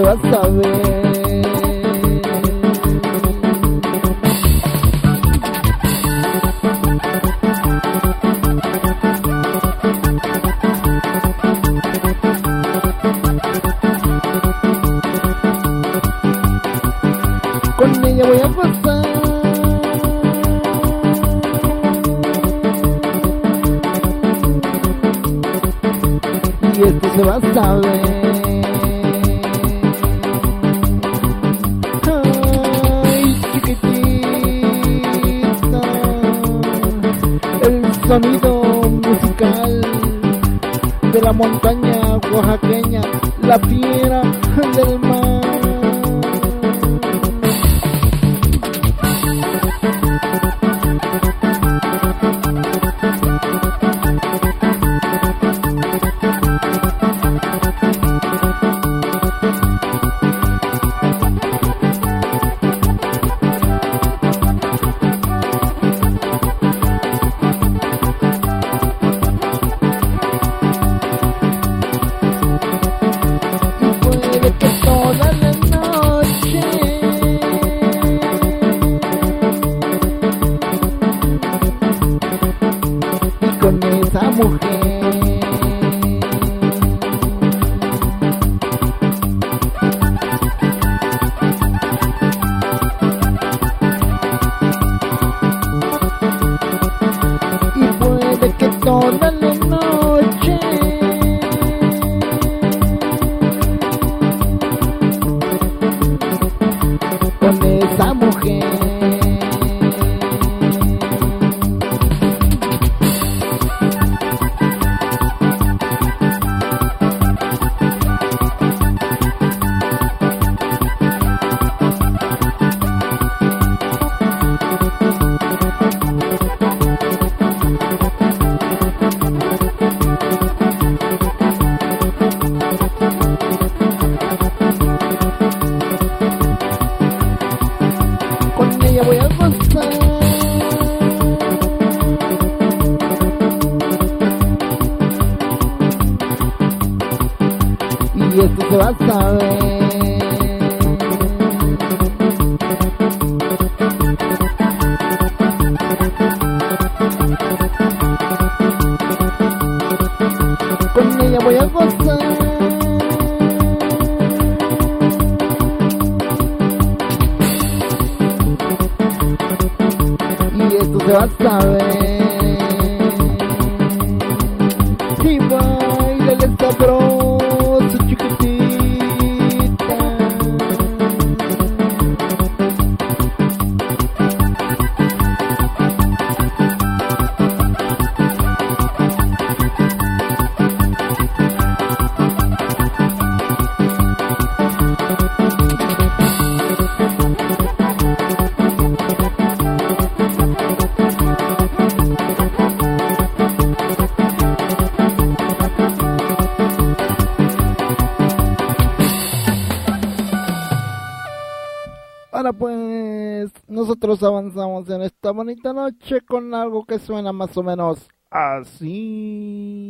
se va a saber. Con ella voy a pasar. Y esto se va a saber. Ay, chiquitita, el sonido musical de la montaña oaxaqueña, la fiera del mar. Con esa mujer y puede que toda la noche con esa mujer. Con ella voy a pasar. Y esto se va a saber. Con ella voy a gozar. Y esto se va a saber. Si baila el sabroso, chiquitita. Ahora pues, nosotros avanzamos en esta bonita noche con algo que suena más o menos así.